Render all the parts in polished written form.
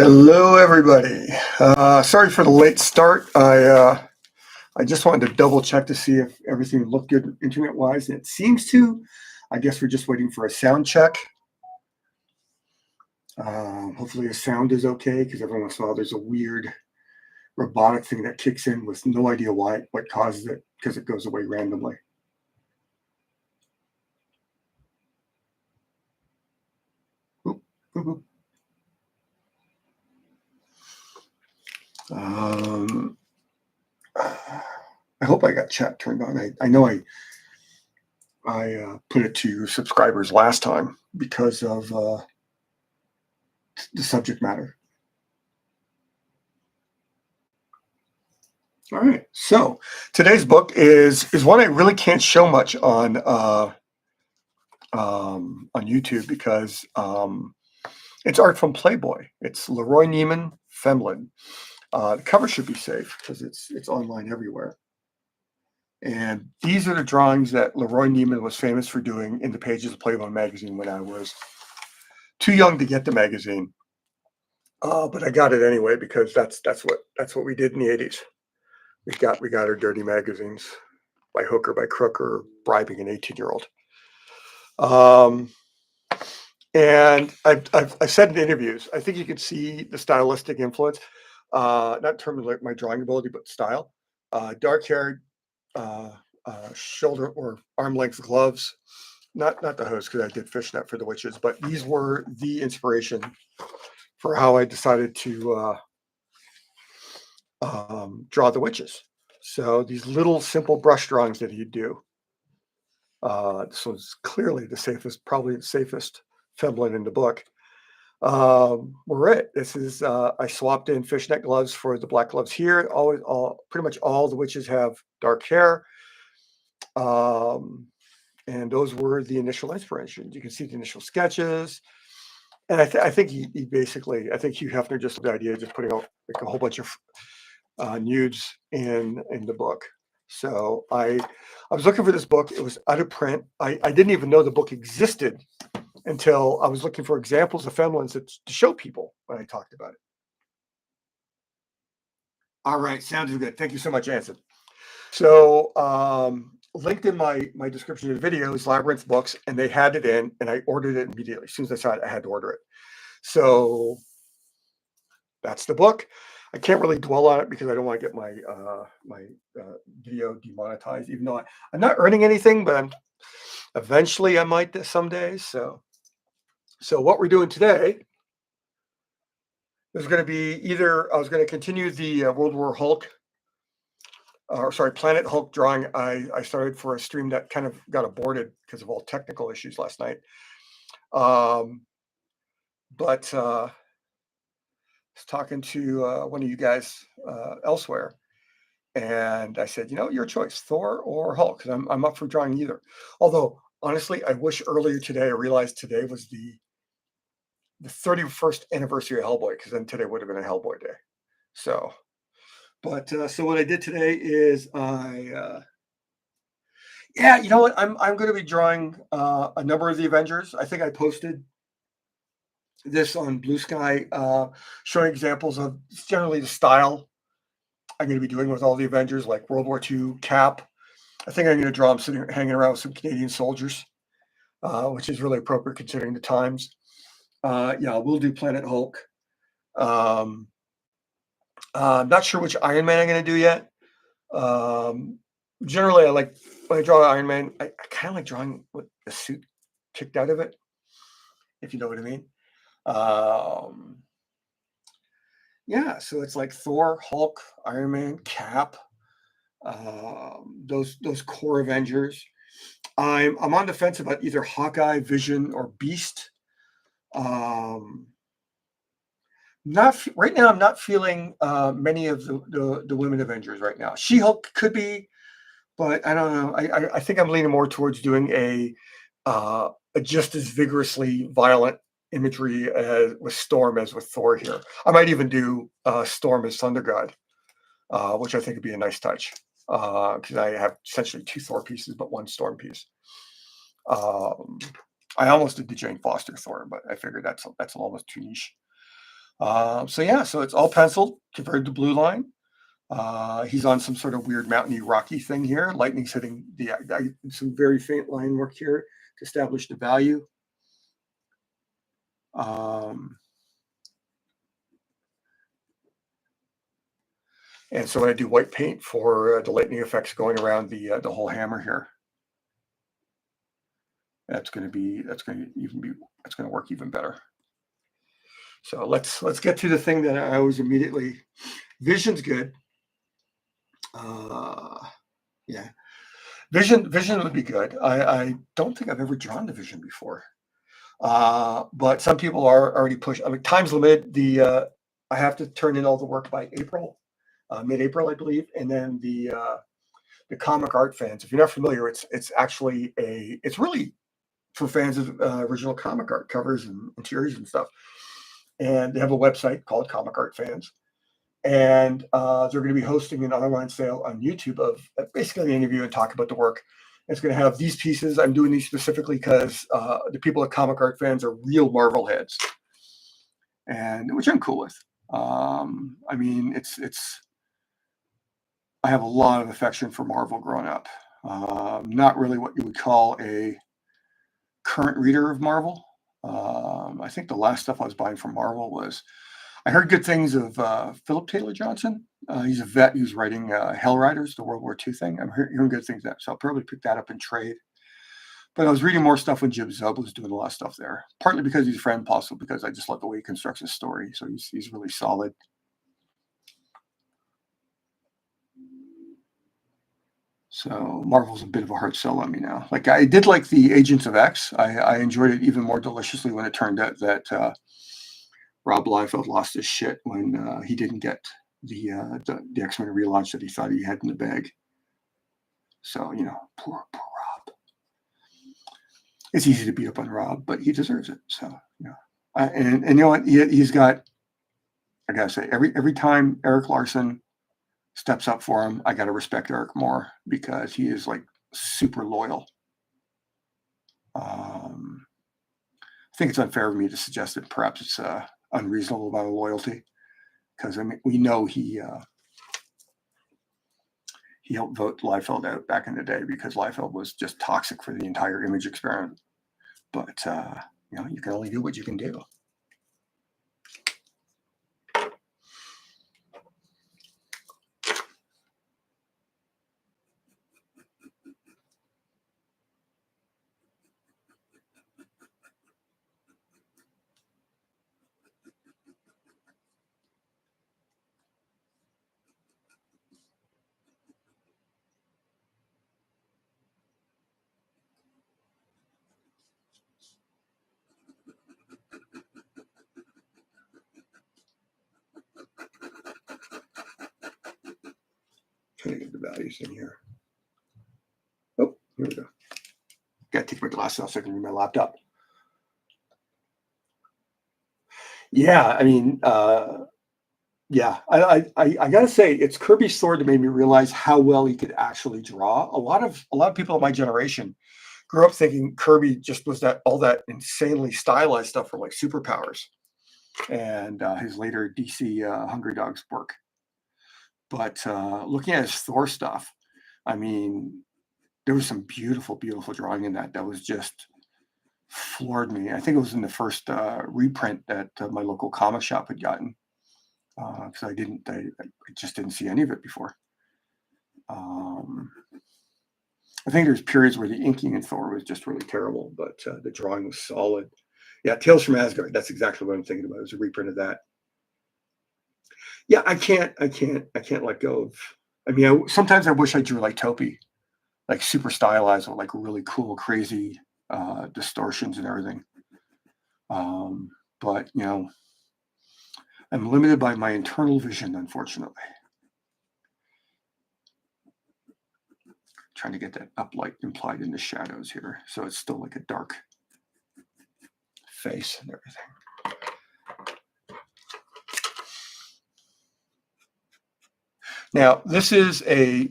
Hello, everybody. Sorry for the late start. I just wanted to double check to see if everything looked good internet-wise, and it seems to. I guess we're just waiting for a sound check. Hopefully the sound is okay, because every once in a while there's a weird robotic thing that kicks in with no idea what causes it, because it goes away randomly. Oop, oop, oop. I hope I got chat turned on. I know I put it to subscribers last time because of the subject matter. All right, so today's book is one I really can't show much on YouTube because it's art from Playboy. It's Leroy Neiman Femlin. The cover should be safe because it's online everywhere. And these are the drawings that Leroy Neiman was famous for doing in the pages of Playboy magazine when I was too young to get the magazine. But I got it anyway because that's what we did in the 80s. We got our dirty magazines by hook or by crook or bribing an 18-year-old. And I've said in interviews, I think you can see the stylistic influence, not in terms of like my drawing ability, but style. Dark haired, shoulder or arm length gloves, not the hose because I did fishnet for the witches, but these were the inspiration for how I decided to draw the witches. So these little simple brush drawings that he'd do. This was clearly the safest, probably the safest Femlin in the book. Were it. This is I swapped in fishnet gloves for the black gloves here. Pretty much all the witches have dark hair. And those were the initial inspirations. You can see the initial sketches. And I think he basically, I think Hugh Hefner just the idea of just putting out like a whole bunch of nudes in the book. So I was looking for this book. It was out of print. I didn't even know the book existed until I was looking for examples of Femlins to show people when I talked about it. All right, sounds good. Thank you so much, Anson. So linked in my description of the video is Labyrinth books, and they had it in, and I ordered it immediately. As soon as I saw it, I had to order it. So that's the book. I can't really dwell on it because I don't want to get my video demonetized, even though I'm not earning anything, but eventually I might some days. So what we're doing today is going to be either I was going to continue the World War Hulk, or sorry, Planet Hulk drawing I started for a stream that kind of got aborted because of all technical issues last night. But I was talking to one of you guys elsewhere, and I said, your choice, Thor or Hulk, because I'm up for drawing either. Although honestly, I wish earlier today I realized today was the 31st anniversary of Hellboy, because then today would have been a Hellboy day. So, but so what I did today is yeah, you know what? I'm going to be drawing a number of the Avengers. I think I posted this on Bluesky, showing examples of generally the style I'm going to be doing with all the Avengers, like World War II, Cap. I think I'm going to draw them hanging around with some Canadian soldiers, which is really appropriate considering the times. Yeah, we'll do Planet Hulk. I'm not sure which Iron Man I'm going to do yet. Generally, I like when I draw Iron Man, I kind of like drawing with the suit kicked out of it, if you know what I mean. Yeah, so it's like Thor, Hulk, Iron Man, Cap, those core Avengers. I'm on the fence about either Hawkeye, Vision, or Beast. Not right now. I'm not feeling many of the women Avengers right now. She-Hulk could be, but I don't know. I think I'm leaning more towards doing a just as vigorously violent imagery with Storm as with Thor here. I might even do Storm as Thunder God, which I think would be a nice touch because I have essentially 2 Thor pieces but 1 Storm piece. I almost did the Jane Foster Thor, but I figured that's almost too niche. So yeah, so it's all penciled, converted to blue line. He's on some sort of weird mountainy rocky thing here. Lightning's hitting some very faint line work here to establish the value. And so when I do white paint for the lightning effects going around the whole hammer here, that's going to work even better. So let's get to the thing that I always immediately, vision's good. Yeah, vision would be good. I don't think I've ever drawn the vision before, but some people are already pushing. I mean, time's limited. I have to turn in all the work by April, mid-April, I believe, and then the comic art fans. If you're not familiar, it's actually it's really for fans of original comic art covers and interiors and stuff. And they have a website called Comic Art Fans, and they're going to be hosting an online sale on YouTube of basically an interview and talk about the work. It's going to have these pieces. I'm doing these specifically because the people at Comic Art Fans are real Marvel heads, and which I'm cool with. I mean, I have a lot of affection for Marvel growing up. Not really what you would call a current reader of Marvel. I think the last stuff I was buying from Marvel was, I heard good things of Philip Taylor Johnson. He's a vet who's writing Hell Riders, the World War II thing. I'm hearing good things of that, so I'll probably pick that up in trade. But I was reading more stuff when Jim Zub was doing a lot of stuff there, partly because he's a friend, possibly because I just love the way he constructs his story. So he's really solid. So Marvel's a bit of a hard sell on me now. Like, I did like the Agents of X. I enjoyed it even more deliciously when it turned out that Rob Liefeld lost his shit when he didn't get the X-Men relaunch that he thought he had in the bag. So, poor Rob. It's easy to beat up on Rob, but he deserves it. So, and you know what? He's got, I gotta say, every time Eric Larson steps up for him, I gotta respect Eric more because he is like super loyal. I think it's unfair of me to suggest that perhaps it's unreasonable amount of loyalty, because I mean, we know he helped vote Liefeld out back in the day because Liefeld was just toxic for the entire Image experiment. But you can only do what you can do. Trying to get the values in here. Oh, here we go. Got to take my glasses off so I can read my laptop. Yeah, I mean, yeah, I gotta say, it's Kirby's Thor that made me realize how well he could actually draw. A lot of people of my generation grew up thinking Kirby just was all that insanely stylized stuff for like superpowers, and his later DC Hungry Dogs work. But looking at his Thor stuff, I mean, there was some beautiful, beautiful drawing in that was just floored me. I think it was in the first reprint that my local comic shop had gotten, because I just didn't see any of it before. I think there's periods where the inking in Thor was just really terrible, but the drawing was solid. Yeah, Tales from Asgard. That's exactly what I'm thinking about. It was a reprint of that. Yeah, I can't let go of. I mean, sometimes I wish I drew like Topi, like super stylized with like really cool, crazy distortions and everything. But I'm limited by my internal vision, unfortunately. Trying to get that uplight implied in the shadows here, so it's still like a dark face and everything. Now, this is a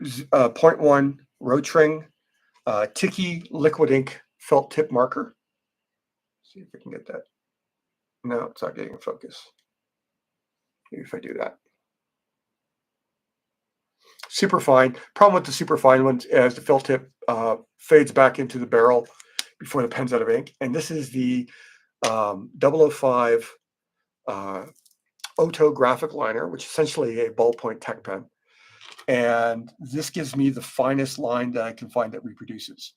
0.1 Rotring Tiki liquid ink felt tip marker. See if we can get that. No, it's not getting in focus. Maybe if I do that. Super fine. Problem with the super fine ones is the fill tip fades back into the barrel before the pen's out of ink. And this is the 005 uh, Oto graphic liner, which is essentially a ballpoint tech pen. And this gives me the finest line that I can find that reproduces.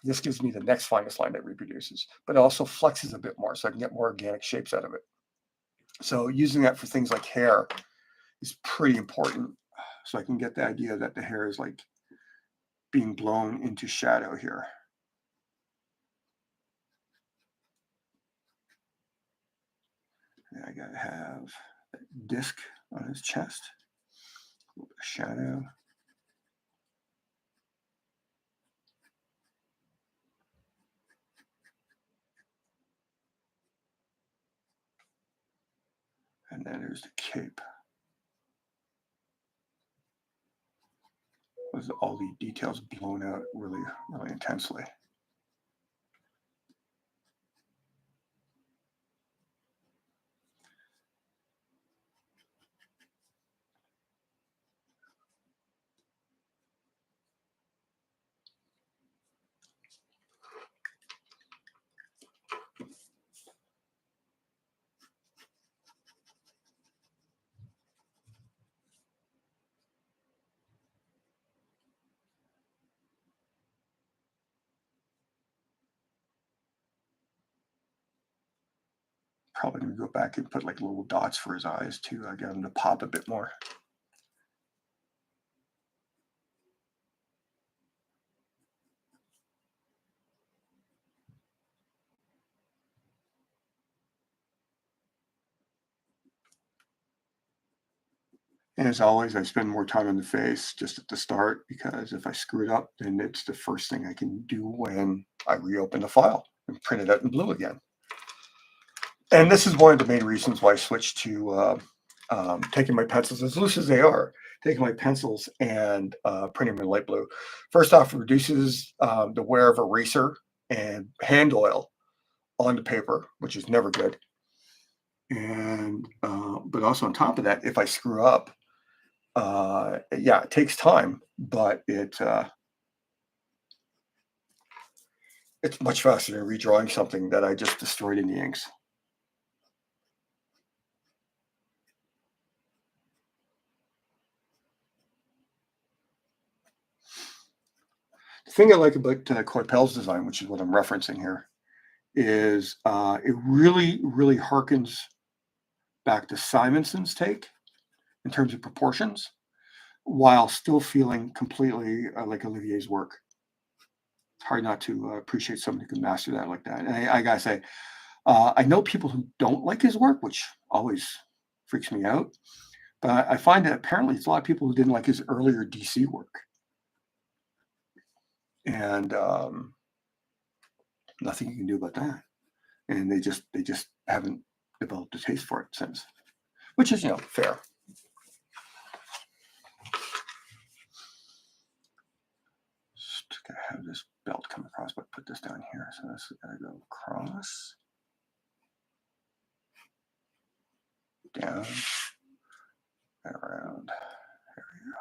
This gives me the next finest line that reproduces, but it also flexes a bit more so I can get more organic shapes out of it. So using that for things like hair is pretty important. So I can get the idea that the hair is like being blown into shadow here. And I gotta have that disc on his chest, a little bit of shadow. And then there's the cape. With all the details blown out really, really intensely. Probably gonna go back and put like little dots for his eyes too. I get him to pop a bit more. And as always, I spend more time on the face just at the start because if I screw it up, then it's the first thing I can do when I reopen the file and print it out in blue again. And this is one of the main reasons why I switched to taking my pencils, as loose as they are, taking my pencils and printing them in light blue. First off, it reduces the wear of eraser and hand oil on the paper, which is never good. And but also on top of that, if I screw up, yeah, it takes time, but it's much faster than redrawing something that I just destroyed in the inks. The thing I like about Coipel's design, which is what I'm referencing here, is it really, really harkens back to Simonson's take in terms of proportions, while still feeling completely like Olivier's work. It's hard not to appreciate someone who can master that like that. And I gotta say, I know people who don't like his work, which always freaks me out. But I find that apparently it's a lot of people who didn't like his earlier DC work, and nothing you can do about that. And they just haven't developed a taste for it since, which is fair. Just gotta have this belt come across, but put this down here. So this is gotta go across, down, around. There we go.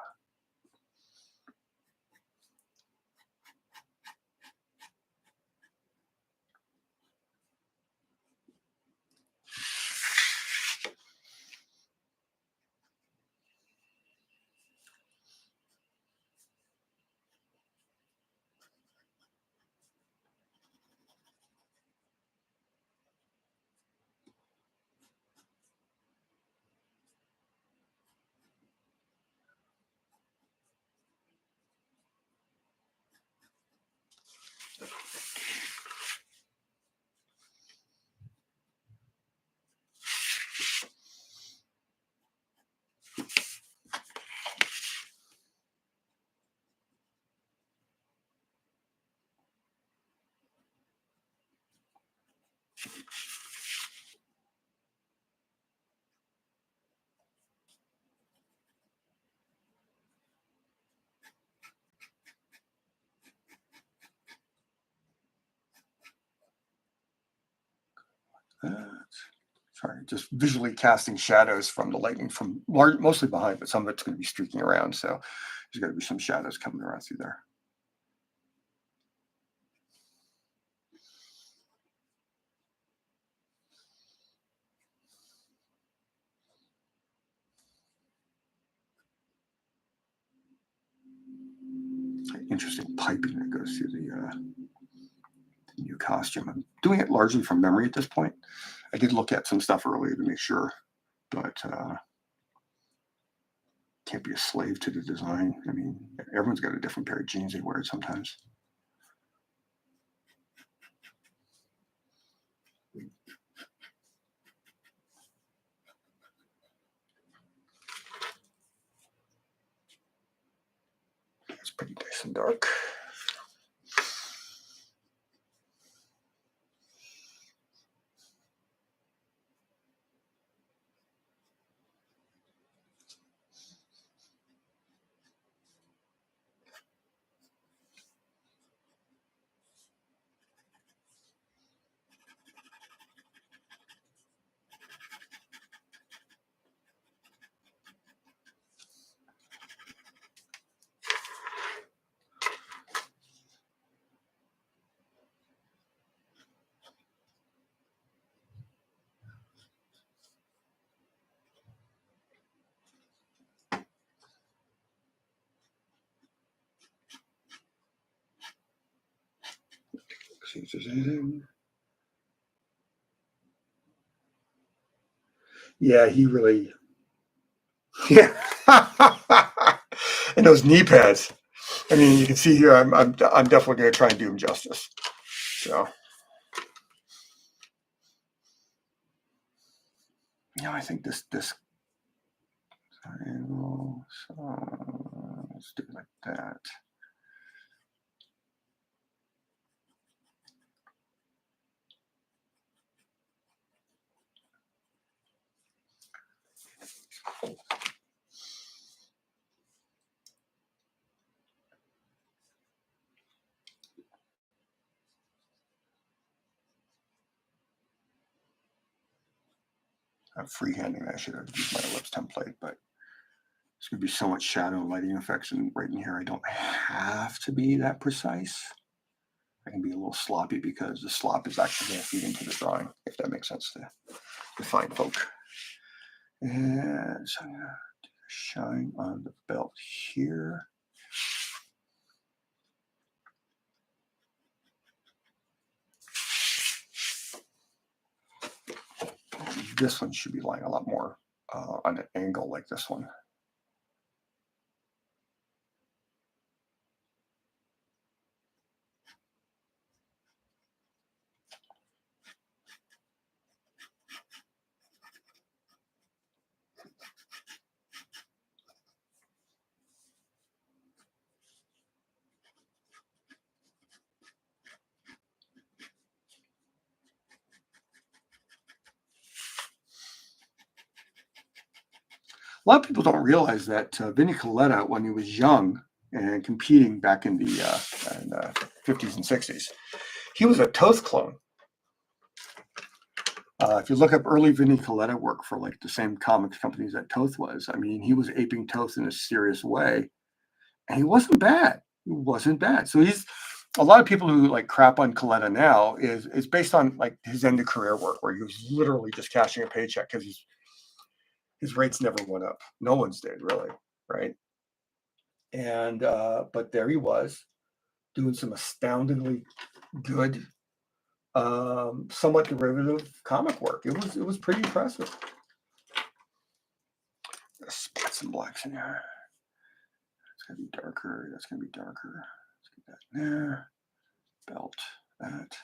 That. sorry, just visually casting shadows from the lightning from mostly behind, but some of it's going to be streaking around. So there's going to be some shadows coming around through there. Interesting piping that goes through the new costume. I'm doing it largely from memory at this point. I did look at some stuff earlier to make sure, but can't be a slave to the design. I mean, everyone's got a different pair of jeans they wear sometimes. It's pretty nice and dark. See if there's anything. Yeah, he really. Yeah. And those knee pads. I mean, you can see here. I'm definitely going to try and do him justice. So. Yeah, I think this. Let's do it like that. I'm freehanding. I should have used my ellipse template, but there's going to be so much shadow and lighting effects, and right in here, I don't have to be that precise. I can be a little sloppy because the slop is actually going to feed into the drawing, if that makes sense to fine folk. And so I'm going to do a shine on the belt here. This one should be lying a lot more on an angle like this one. A lot of people don't realize that Vinnie Coletta, when he was young and competing back in the 50s and 60s, he was a Toth clone. If you look up early Vinnie Coletta work for like the same comics companies that Toth was, I mean, he was aping Toth in a serious way, and he wasn't bad. He wasn't bad. So he's a lot of people who like crap on Coletta now is based on like his end of career work where he was literally just cashing a paycheck because his rates never went up. No one's did really, right? And but there he was doing some astoundingly good, somewhat derivative comic work. It was pretty impressive. Spots and blacks in there. It's gonna be darker. That's gonna be darker. Let's get that in there. Belt that.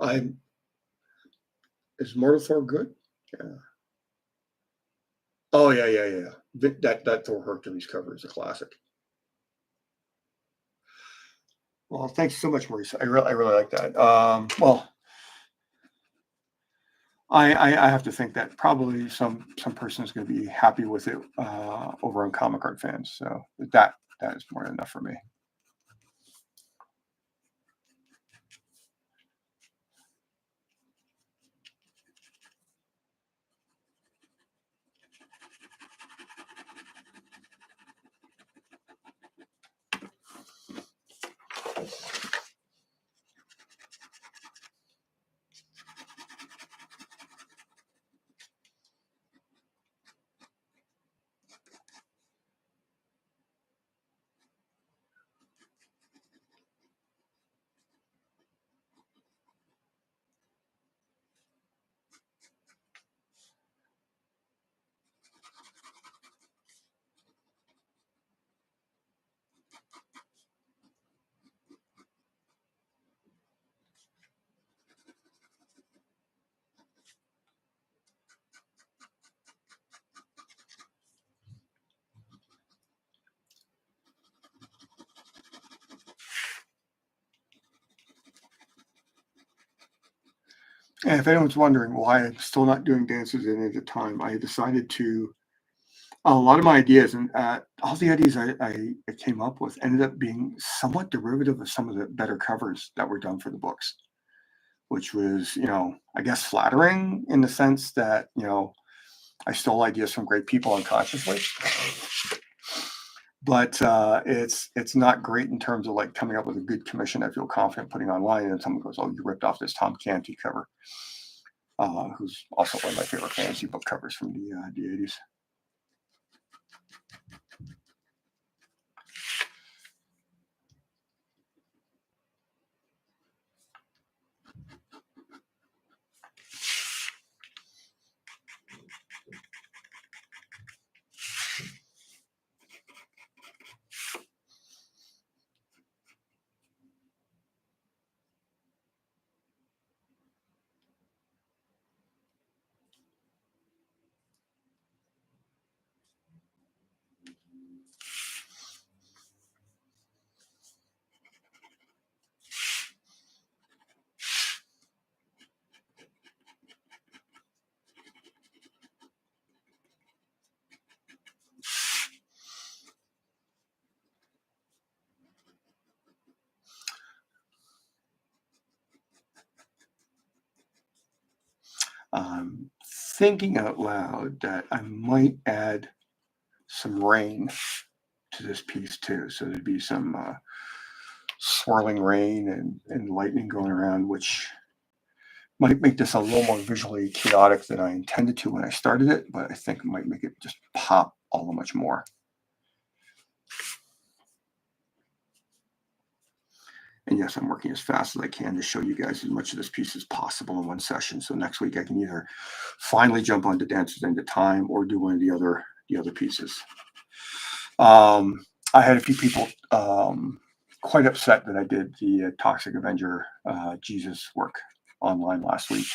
I'm is Mortal Thor good? Yeah. Oh yeah, yeah, yeah. That Thor Hercules cover is a classic. Well, thanks so much, Maurice. I really like that. Well, I have to think that probably some person is going to be happy with it over on Comic Art Fans. So that is more than enough for me. And if anyone's wondering why I'm still not doing dances any of the time, I decided to a lot of my ideas and all the ideas I came up with ended up being somewhat derivative of some of the better covers that were done for the books, which was, I guess flattering in the sense that, I stole ideas from great people unconsciously. But it's not great in terms of like coming up with a good commission I feel confident putting online, and someone goes, "Oh, you ripped off this Tom Canty cover," who's also one of my favorite fantasy book covers from the 80s. I'm thinking out loud that I might add some rain to this piece too. So there'd be some swirling rain and lightning going around, which might make this a little more visually chaotic than I intended to when I started it, but I think it might make it just pop all the much more. And yes, I'm working as fast as I can to show you guys as much of this piece as possible in one session. So next week I can either finally jump onto Dances into Time or do one of the other pieces. I had a few people quite upset that I did the Toxic Avenger Jesus work online last week.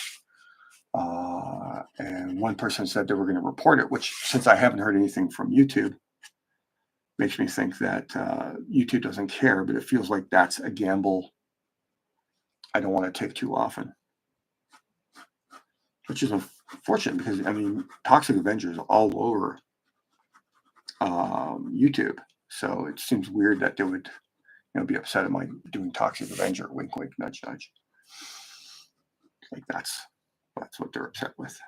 And one person said they were going to report it, which, since I haven't heard anything from YouTube, makes me think that YouTube doesn't care, but it feels like that's a gamble I don't want to take too often, which is unfortunate because, I mean, Toxic Avenger is all over YouTube. So it seems weird that they would be upset at my doing Toxic Avenger, wink, wink, nudge, nudge. Like that's what they're upset with.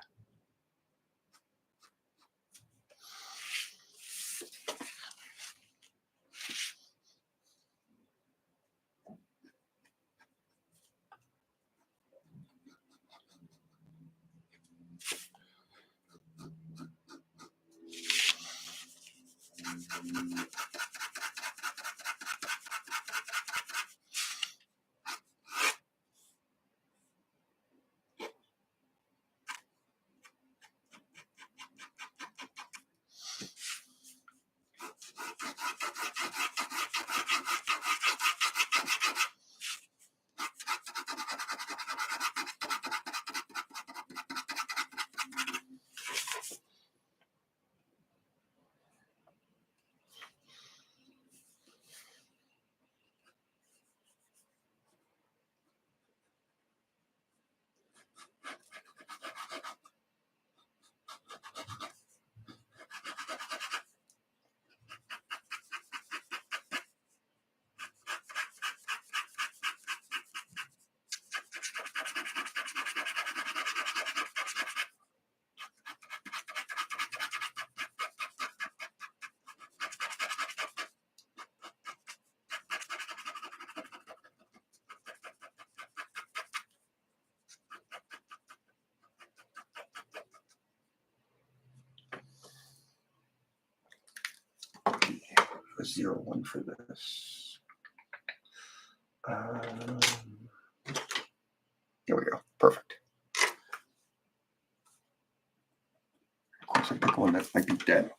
a 0-1 for this. Here we go. Perfect. Of course, I pick one that might be dead.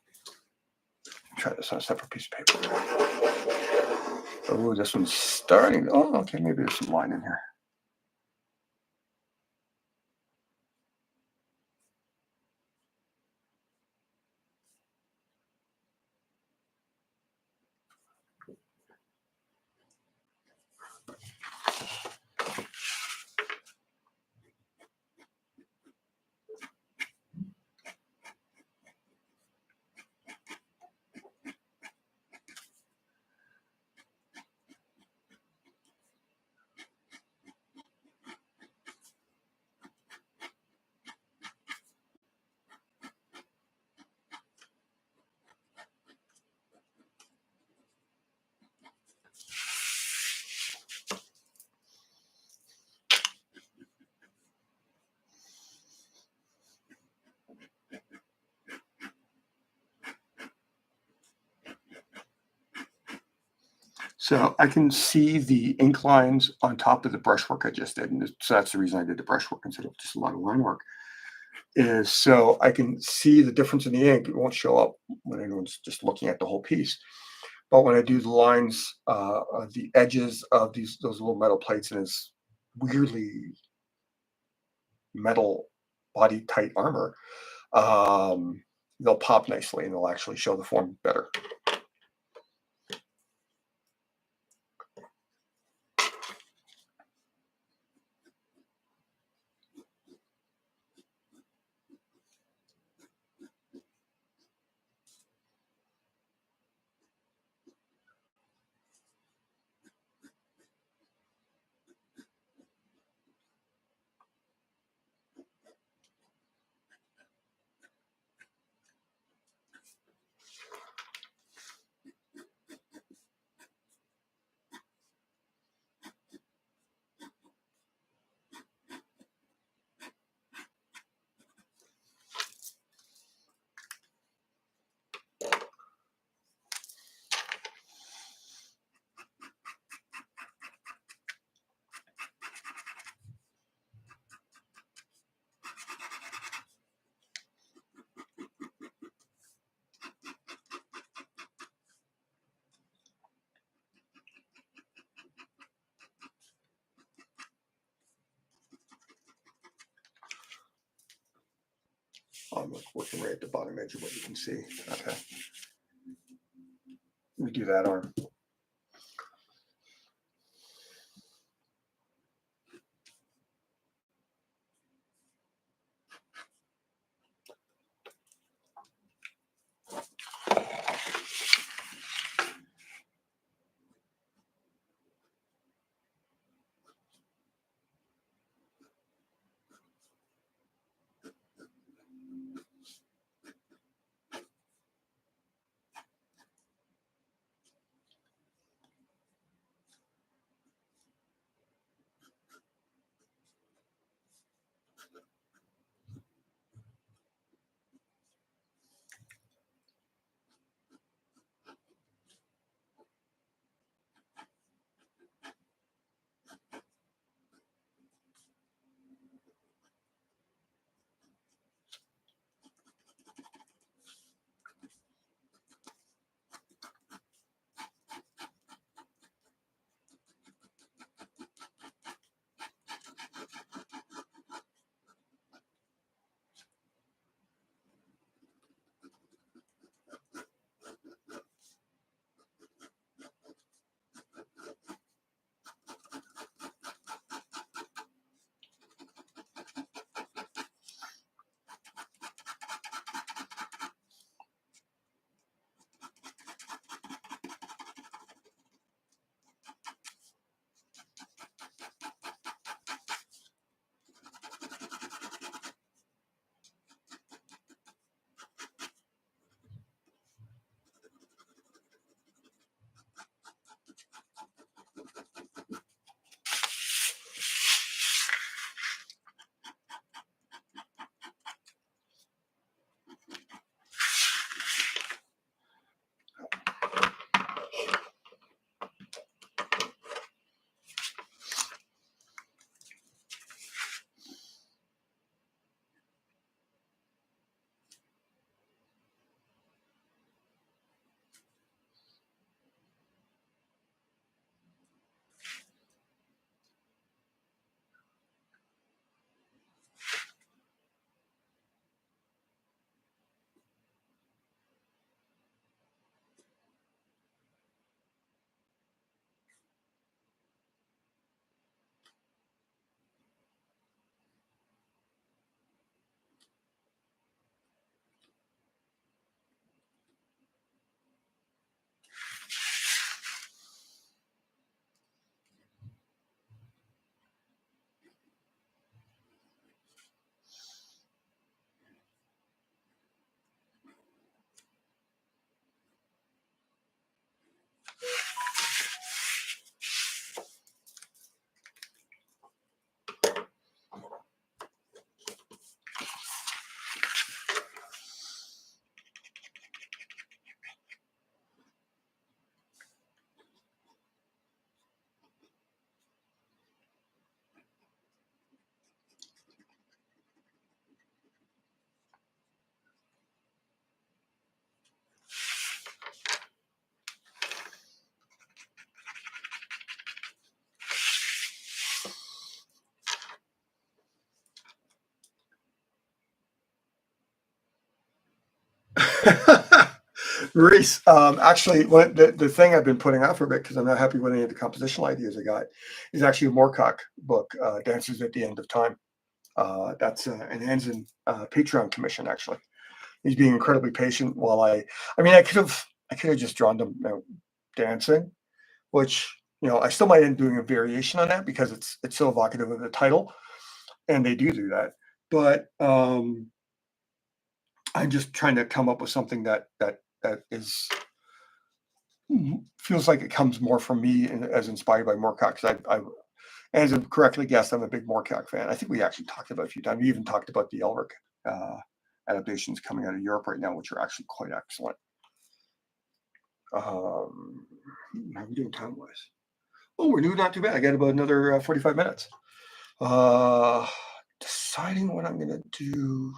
Try this on a separate piece of paper. Oh, this one's starting. Oh, okay. Maybe there's some line in here. So I can see the ink lines on top of the brushwork I just did. And so that's the reason I did the brushwork instead of just a lot of line work, is so I can see the difference in the ink. It won't show up when anyone's just looking at the whole piece. But when I do the lines, the edges of those little metal plates in his weirdly metal body tight armor, they'll pop nicely and they'll actually show the form better. I'm working right at the bottom edge of what you can see. Okay. Let me do that arm. Maurice, actually, the thing I've been putting out for a bit because I'm not happy with any of the compositional ideas I got is actually a Moorcock book, Dancers at the End of Time. That's an Anson Patreon commission, actually. He's being incredibly patient while I mean, I could have just drawn them dancing, which, I still might end up doing a variation on that because it's so evocative of the title, and they do that. But I'm just trying to come up with something that is feels like it comes more from me and as inspired by Moorcock. Because as I correctly guessed, I'm a big Moorcock fan. I think we actually talked about it a few times. We even talked about the Elric adaptations coming out of Europe right now, which are actually quite excellent. How are we doing time wise? Oh, we're doing not too bad. I got about another 45 minutes. Deciding what I'm going to do.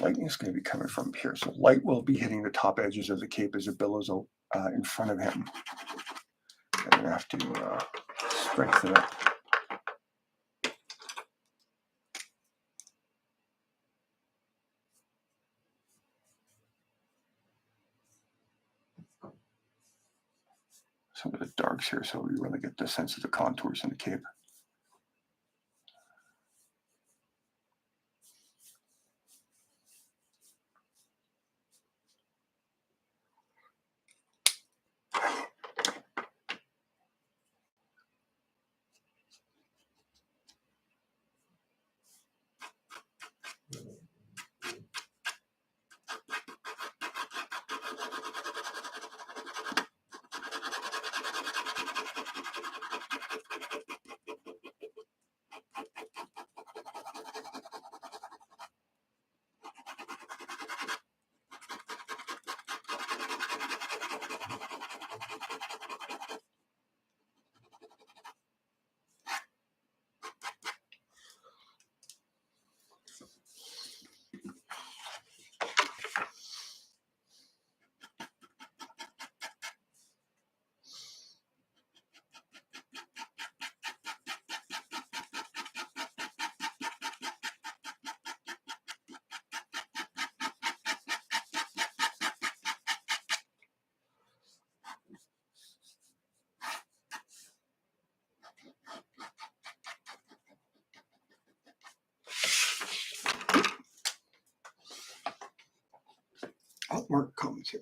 Lightning is going to be coming from here. So light will be hitting the top edges of the cape as it billows in front of him. I'm going to have to strengthen it. Some of the darks here so we really get the sense of the contours in the cape. Oh, more comments here.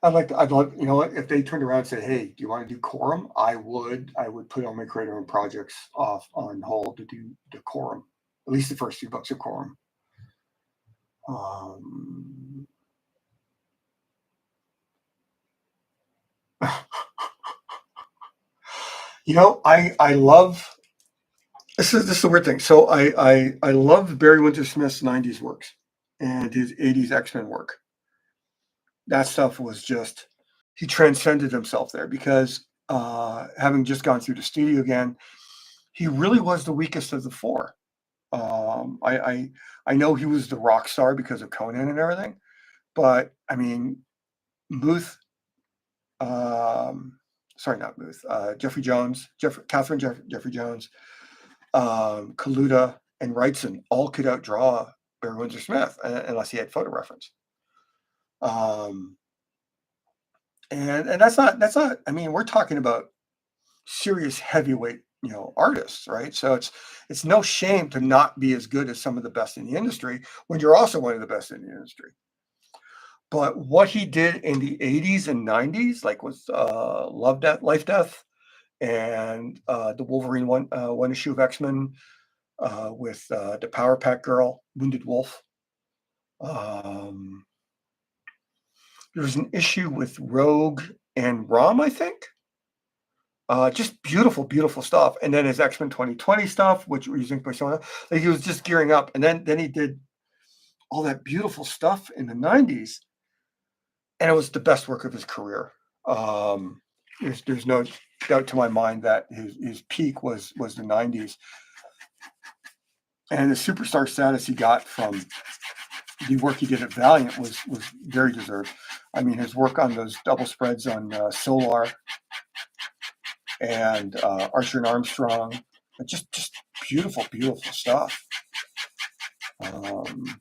I'd like, if they turned around and said, "Hey, do you want to do quorum?" I would put all my creator and projects off on hold to do the quorum, at least the first few books of quorum. Um, I love this is a weird thing. So I love Barry Windsor Smith's '90s works and his '80s X-Men work. That stuff was just he transcended himself there because having just gone through the studio again, he really was the weakest of the four. Um, I, I I know he was the rock star because of Conan and everything, but I mean Muth, sorry, not Muth, Jeffrey Jones, Jeffrey Jones, Kaluta, and Wrightson all could outdraw Barry Windsor Smith unless he had photo reference. Um, and that's not. I mean, we're talking about serious heavyweight, artists, right? So it's no shame to not be as good as some of the best in the industry when you're also one of the best in the industry. But what he did in the '80s and '90s, like with Love, Death, Life, Death, and the Wolverine one issue of X-Men with the Power Pack Girl, Wounded Wolf. Um, there was an issue with Rogue and Rom, I think. Just beautiful, beautiful stuff. And then his X-Men 2020 stuff, which we're using Persona, like he was just gearing up. And then he did all that beautiful stuff in the '90s, and it was the best work of his career. Um, there's no doubt to my mind that his peak was the '90s, and the superstar status he got from the work he did at Valiant was very deserved. I mean, his work on those double spreads on Solar and Archer and Armstrong, just beautiful, beautiful stuff. Um,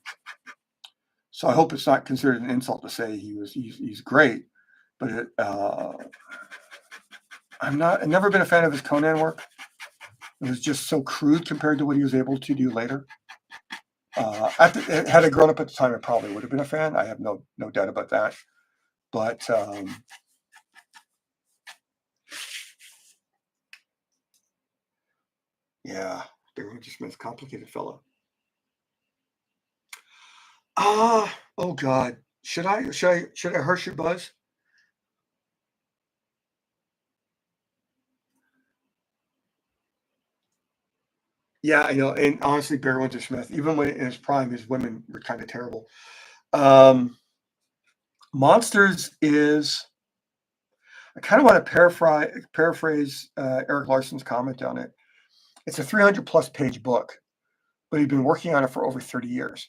so I hope it's not considered an insult to say he's great, but I've never been a fan of his Conan work. It was just so crude compared to what he was able to do later. Had I grown up at the time, I probably would have been a fan. I have no doubt about that. But yeah, Barry Windsor Smith, complicated fellow. Oh God, should I hurt your buzz? Yeah, I know. And honestly, Barry Windsor Smith, even when in his prime, his women were kind of terrible. Um, Monsters is I kind of want to paraphrase Eric Larson's comment on it. It's a 300 plus page book, but he'd been working on it for over 30 years.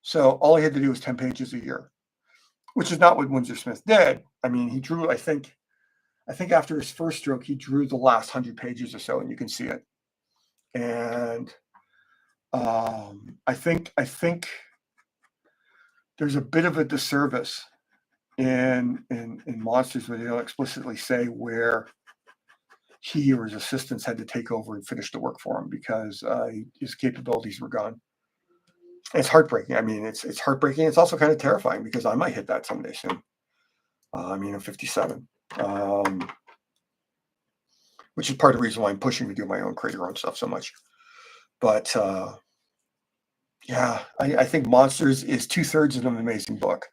So all he had to do was 10 pages a year, which is not what Windsor Smith did. I mean, he drew, I think after his first stroke, he drew the last 100 pages or so, and you can see it. And I think there's a bit of a disservice in Monsters where they don't explicitly say where he or his assistants had to take over and finish the work for him because his capabilities were gone. It's heartbreaking. I mean, it's heartbreaking. It's also kind of terrifying because I might hit that someday soon. I mean, I'm 57, which is part of the reason why I'm pushing to do my own create your own stuff so much. But yeah, I think Monsters is 2/3 of an amazing book.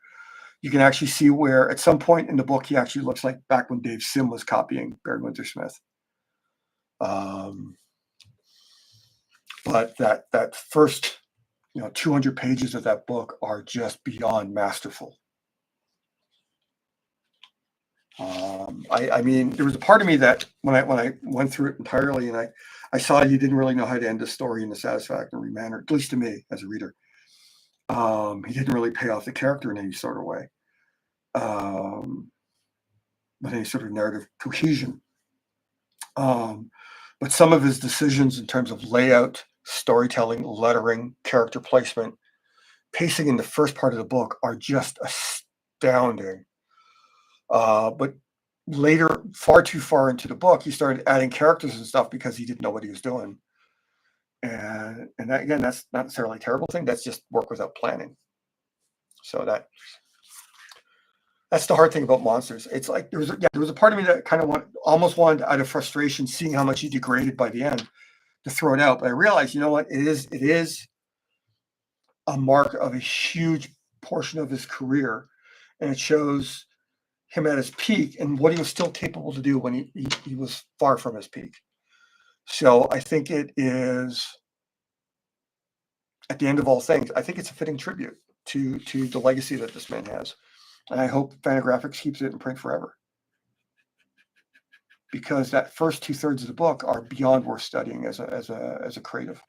You can actually see where at some point in the book he actually looks like back when Dave Sim was copying Barry Windsor Smith. Um, but that first 200 pages of that book are just beyond masterful. I mean, there was a part of me that when I went through it entirely and I saw you didn't really know how to end the story in a satisfactory manner, at least to me as a reader. He didn't really pay off the character in any sort of way, um, with any sort of narrative cohesion. Um, but some of his decisions in terms of layout, storytelling, lettering, character placement, pacing in the first part of the book are just astounding. But later, far too far into the book, he started adding characters and stuff because he didn't know what he was doing. And that, again, that's not necessarily a terrible thing. That's just work without planning. So that's the hard thing about Monsters. It's like there was a part of me that kind of almost wanted out of frustration, seeing how much he degraded by the end, to throw it out. But I realized, you know what, it is a mark of a huge portion of his career, and it shows him at his peak and what he was still capable to do when he was far from his peak. So I think it is, at the end of all things, I think it's a fitting tribute to the legacy that this man has. And I hope Fantagraphics keeps it in print forever. Because that first 2/3 of the book are beyond worth studying as a creative.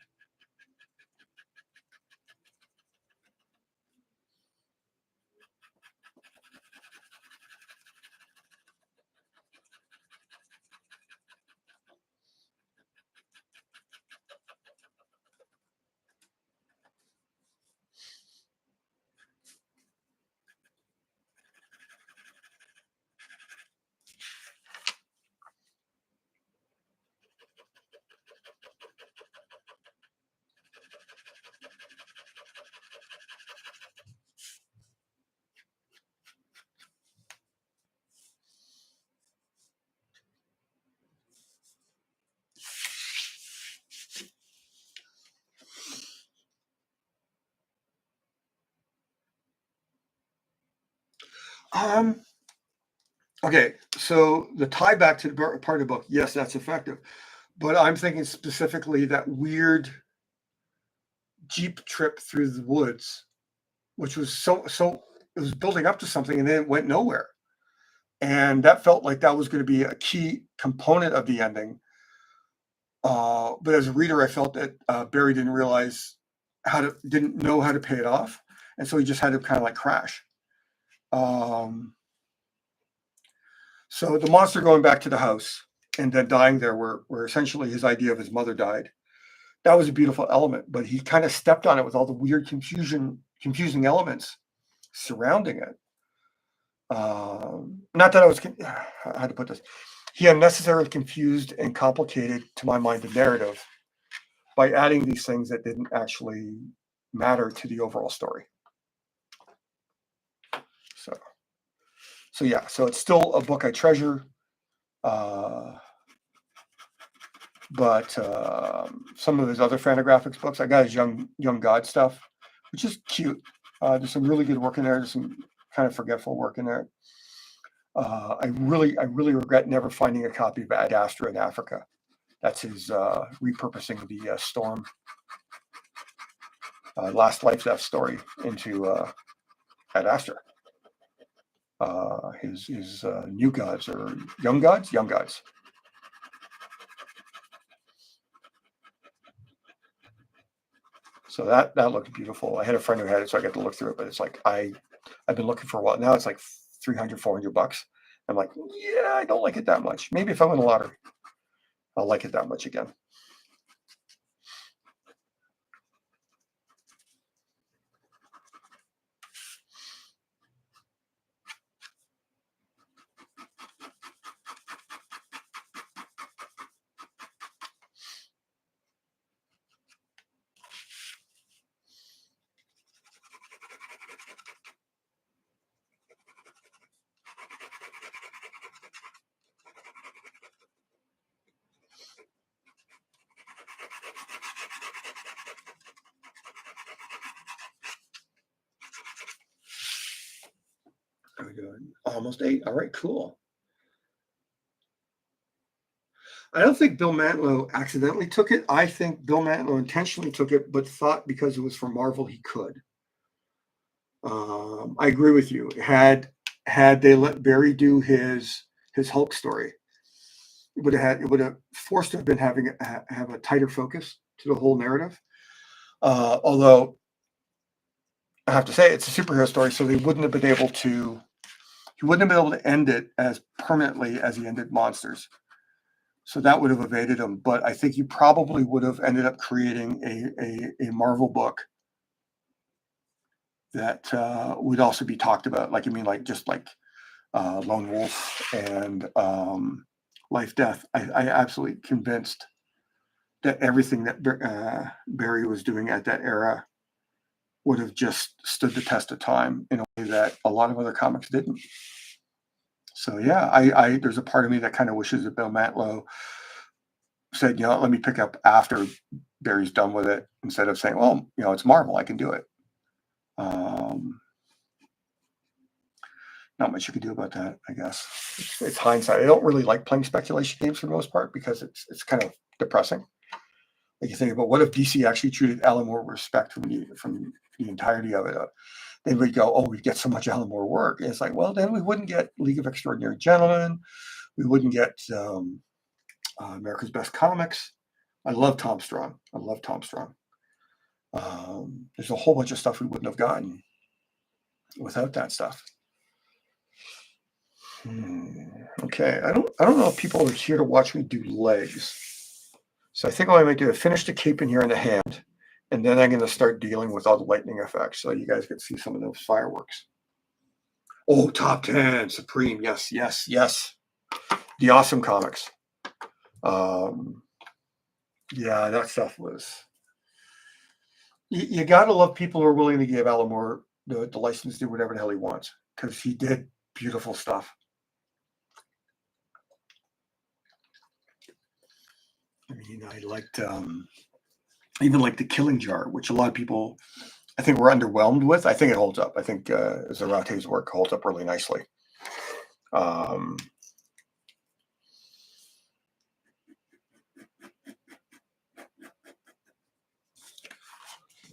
Um, okay, so the tie back to the part of the book, yes, that's effective. But I'm thinking specifically that weird Jeep trip through the woods, which was so it was building up to something and then it went nowhere. And that felt like that was going to be a key component of the ending. But as a reader, I felt that Barry didn't know how to pay it off, and so he just had to kind of like crash. So the monster going back to the house and then dying there, where essentially his idea of his mother died, that was a beautiful element. But he kind of stepped on it with all the weird confusing elements surrounding it. Not that I was, how to put this. He unnecessarily confused and complicated, to my mind, the narrative by adding these things that didn't actually matter to the overall story. So yeah, so it's still a book I treasure, but some of his other Fantagraphics books, I got his Young God stuff, which is cute. There's some really good work in there. There's some kind of forgetful work in there. I really regret never finding a copy of Ad Astra in Africa. That's his repurposing the Storm Last Life Death story into Ad Astra. His New Gods or Young Gods? Young Gods. So that looked beautiful. I had a friend who had it, so I got to look through it. But it's like I've been looking for a while now. It's like $300-400. I'm like, yeah, I don't like it that much. Maybe if I win the lottery, I'll like it that much again. Are we doing almost 8? All right, cool. I don't think Bill Mantlo accidentally took it. I think Bill Mantlo intentionally took it, but thought because it was for Marvel he could. I agree with you. Had they let Barry do his Hulk story, it would have forced to have been have a tighter focus to the whole narrative. Although I have to say it's a superhero story, so they wouldn't have been able to. He wouldn't have been able to end it as permanently as he ended Monsters. So that would have evaded him. But I think he probably would have ended up creating a Marvel book that would also be talked about. Like, I mean, like just like Lone Wolf and Life Death. I absolutely convinced that everything that Barry was doing at that era would have just stood the test of time in a way that a lot of other comics didn't. So yeah, I there's a part of me that kind of wishes that Bill Mantlo said, let me pick up after Barry's done with it, instead of saying, well, it's Marvel, I can do it. Not much you can do about that, I guess. It's hindsight. I don't really like playing speculation games for the most part because it's kind of depressing. Like you think about what if DC actually treated Alan Moore with respect from the entirety of it. Then we'd go, oh, we get so much Alan Moore work. And it's like, well, then we wouldn't get League of Extraordinary Gentlemen. We wouldn't get America's Best Comics. I love Tom Strong. There's a whole bunch of stuff we wouldn't have gotten without that stuff. Okay, I don't know if people are here to watch me do legs. So I think what I might do is finish the cape in here in the hand, and then I'm going to start dealing with all the lightning effects so you guys can see some of those fireworks. Oh, top 10, Supreme, yes. The Awesome Comics. Yeah, that stuff was... You got to love people who are willing to give Alan Moore the license to do whatever the hell he wants, because he did beautiful stuff. I mean, I liked even like The Killing Jar, which a lot of people, I think, were underwhelmed with. I think it holds up. I think Zarate's work holds up really nicely.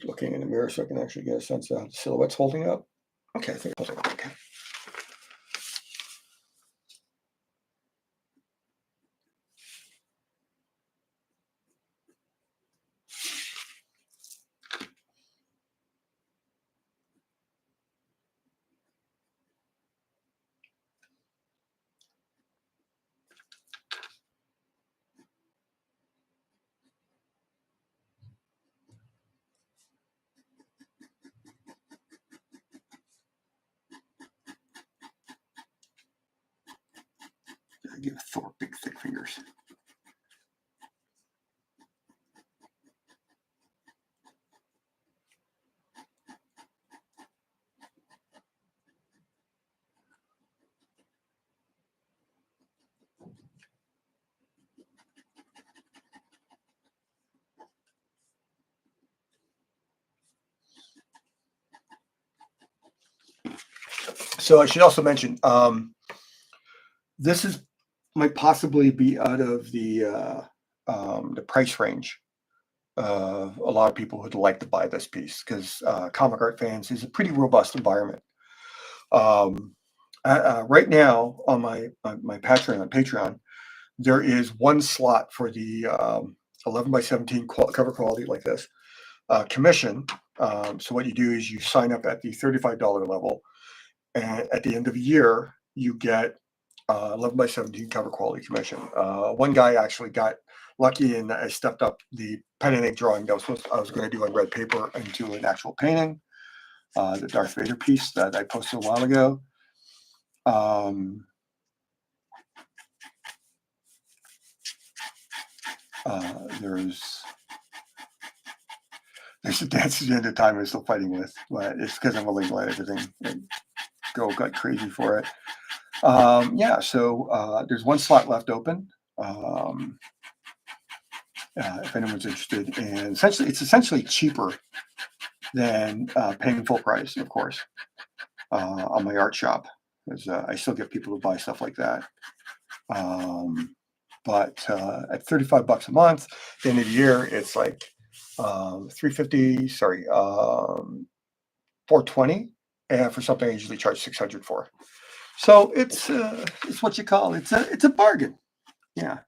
Looking in the mirror so I can actually get a sense of how the silhouette's holding up. Okay, I think it's holding up okay. I give Thor big, thick fingers. So I should also mention, this might possibly be out of the price range of a lot of people who'd like to buy this piece, because comic art fans is a pretty robust environment. Right now on my Patreon, there is one slot for the 11x17 cover quality like this commission. So what you do is you sign up at the $35 level, and at the end of the year, you get 11x17 cover quality commission. One guy actually got lucky, and I stepped up the pen and ink drawing that I was going to do on red paper into an actual painting, the Darth Vader piece that I posted a while ago. There's a dance at the end of time I'm still fighting with, but it's because I'm willing to let everything go crazy for it. Yeah, so there's one slot left open. If anyone's interested, and it's essentially cheaper than paying full price, of course, on my art shop, because I still get people to buy stuff like that. But at $35 a month, at the end of the year, it's like $350. Sorry, $420, and for something I usually charge $600 for. So it's what you call it's a bargain, yeah.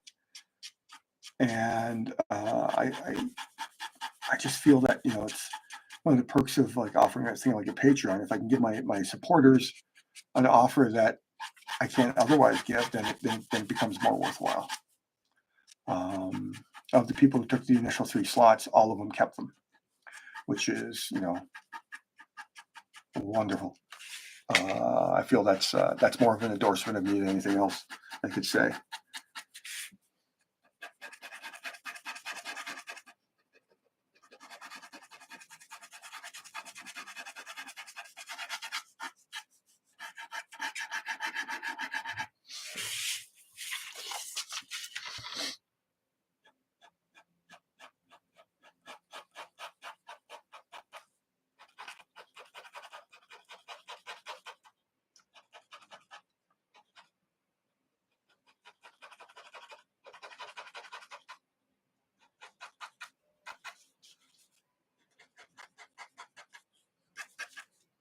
And I just feel that it's one of the perks of like offering a thing like a Patreon. If I can give my supporters an offer that I can't otherwise give, then it becomes more worthwhile. Of the people who took the initial 3 slots, all of them kept them, which is wonderful. I feel that's more of an endorsement of me than anything else I could say.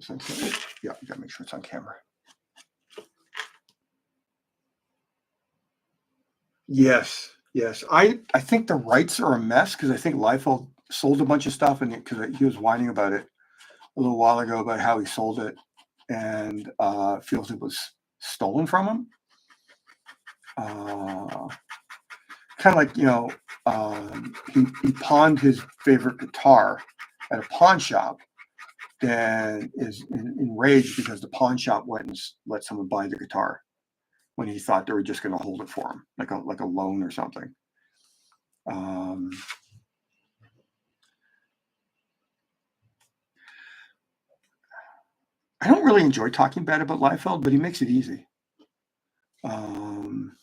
Yeah, you gotta make sure it's on camera. Yes, yes. I think the rights are a mess because I think Liefeld sold a bunch of stuff, and because he was whining about it a little while ago about how he sold it and feels it was stolen from him. Kind of like, he pawned his favorite guitar at a pawn shop, then is enraged because the pawn shop went and let someone buy the guitar when he thought they were just going to hold it for him, like a loan or something. I don't really enjoy talking bad about Liefeld, but he makes it easy. In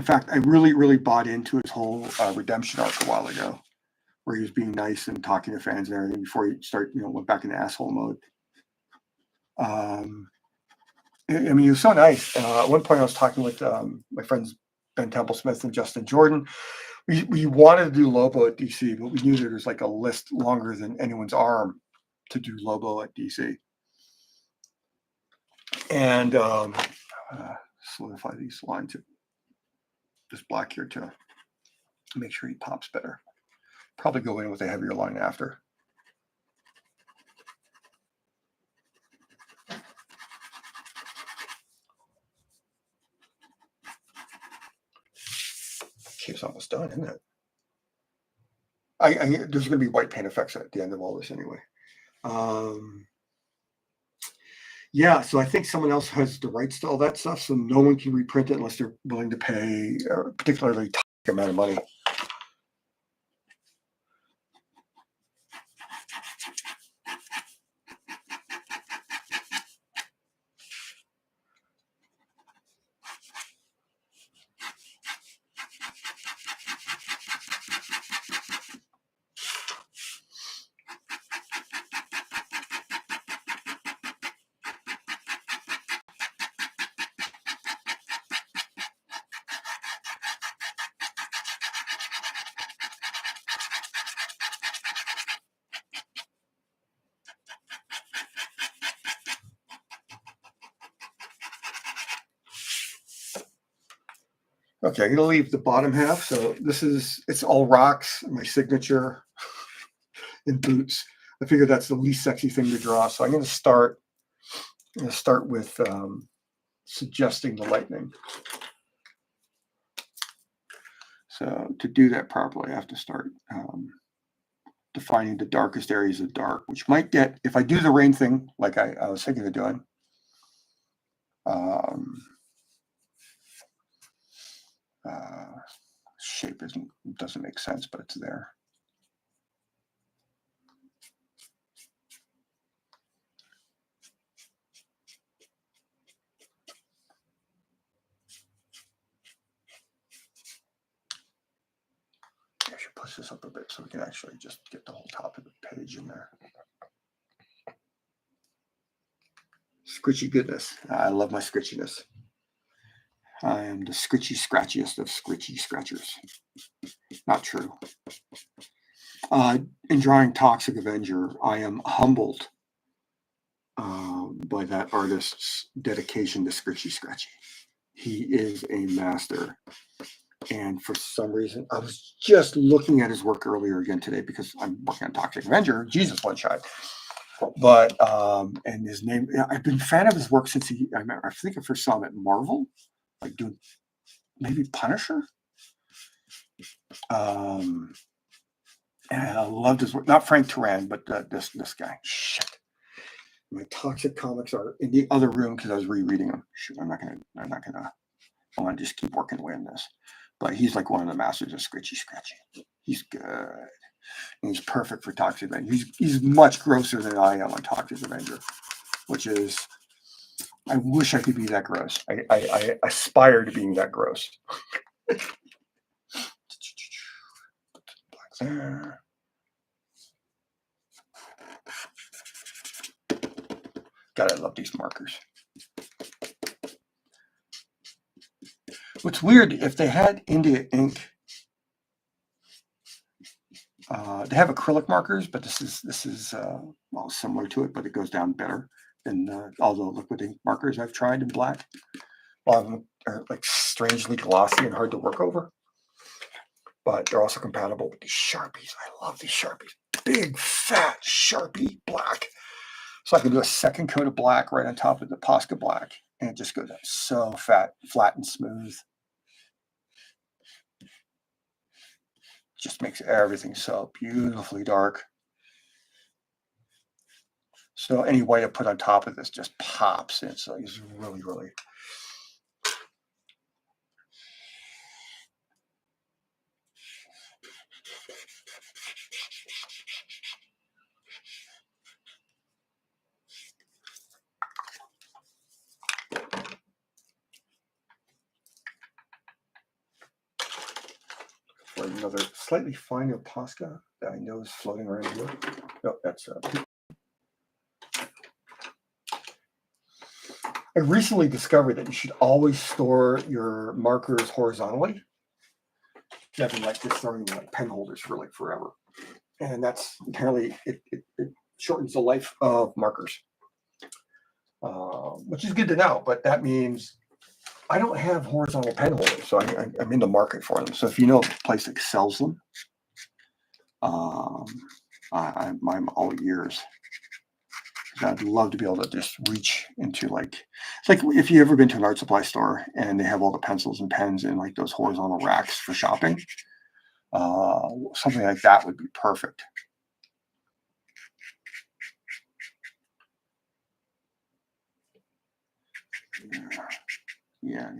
fact, I really bought into his whole redemption arc a while ago, where he was being nice and talking to fans and everything before he went back into asshole mode. I mean, he was so nice. At one point, I was talking with my friends Ben Temple-Smith and Justin Jordan. We wanted to do Lobo at DC, but we knew there was like a list longer than anyone's arm to do Lobo at DC. And solidify these lines, this black here to make sure he pops better. Probably go in with a heavier line after. It's almost done, isn't it? There's going to be white paint effects at the end of all this anyway. Yeah, so I think someone else has the rights to all that stuff, so no one can reprint it unless they're willing to pay a particularly tight amount of money. Okay, I'm going to leave the bottom half. So it's all rocks, my signature, and boots. I figured that's the least sexy thing to draw. So I'm going to start with suggesting the lightning. So to do that properly, I have to start defining the darkest areas of dark, which might get, if I do the rain thing, like I was thinking of doing, shape doesn't make sense, but it's there. I should push this up a bit so we can actually just get the whole top of the page in there. Scritchy goodness. I love my scritchiness. I am the scritchy scratchiest of scritchy scratchers. Not true. In drawing Toxic Avenger, I am humbled by that artist's dedication to scritchy scratchy. He is a master. And for some reason, I was just looking at his work earlier again today because I'm working on Toxic Avenger, Jesus One Shot. But and his name, I've been a fan of his work since I think I first saw him at Marvel, like doing maybe Punisher. And I loved his work. Not Frank Turan, but this guy. Shit. My Toxic comics are in the other room because I was rereading them. Shoot, I'm not gonna. I want to just keep working away on this. But he's like one of the masters of scritchy scratchy. He's good. And he's perfect for Toxic Avenger. He's much grosser than I am on Toxic Avenger, which is, I wish I could be that gross. I aspire to being that gross. Black there. God, I love these markers. What's weird, if they had India ink, They have acrylic markers, but this is well, similar to it, but it goes down better than all the liquid ink markers I've tried in black. A lot of them are like strangely glossy and hard to work over, but they're also compatible with these Sharpies. I love these Sharpies. Big, fat Sharpie black. So I can do a second coat of black right on top of the Posca black, and it just goes out so flat and smooth. Just makes everything so beautifully dark. So any white I put on top of this just pops. And it's like it's really, really. For another slightly finer Posca that I know is floating around here. No, that's I recently discovered that you should always store your markers horizontally. You have them like just throwing like pen holders for like forever. And that's apparently it shortens the life of markers, which is good to know. But that means I don't have horizontal pen holders, so I'm in the market for them. So if you know a place that sells them, I'm all ears. I'd love to be able to just reach into like, it's like if you've ever been to an art supply store and they have all the pencils and pens in like those horizontal racks for shopping, something like that would be perfect. Yeah.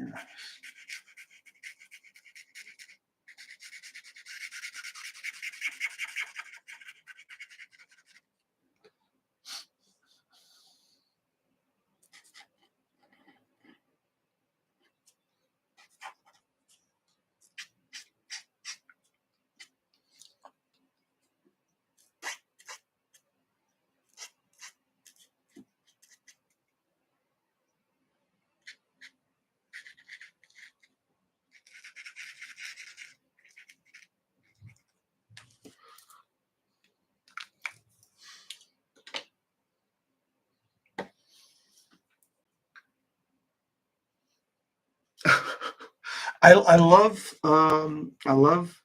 I love I love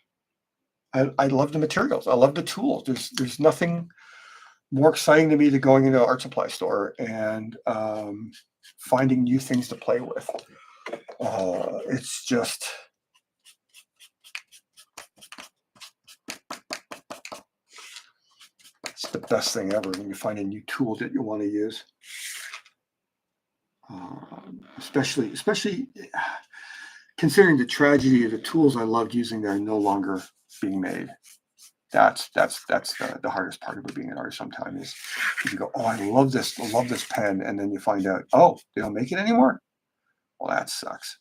the materials. I love the tools. There's nothing more exciting to me than going into an art supply store and finding new things to play with. It's just it's the best thing ever when you find a new tool that you want to use. Especially considering the tragedy of the tools I loved using that are no longer being made. That's the hardest part about being an artist sometimes is you go, oh, I love this pen, and then you find out, oh, they don't make it anymore. Well, that sucks.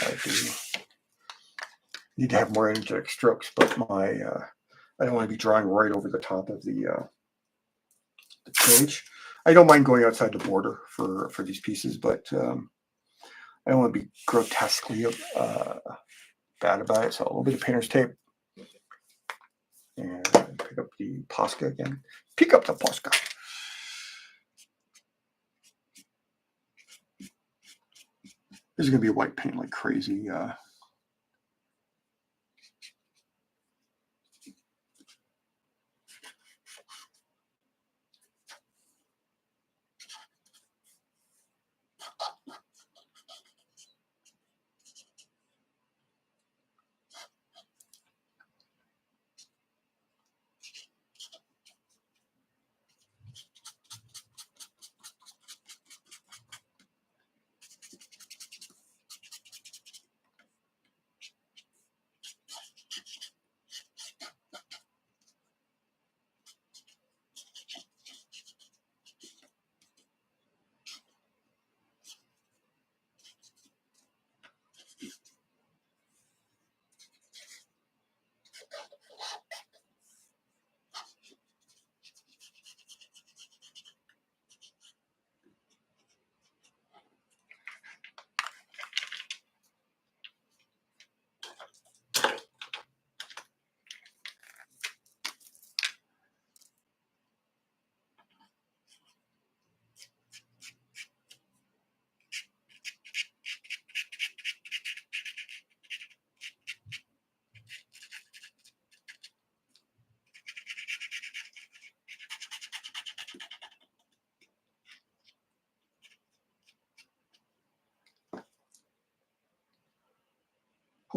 I do need to have more energetic strokes, but my I don't want to be drawing right over the top of the page. I don't mind going outside the border for these pieces, but I don't want to be grotesquely bad about it. So a little bit of painter's tape. And pick up the Posca again. Pick up the Posca. This is going to be white paint like crazy.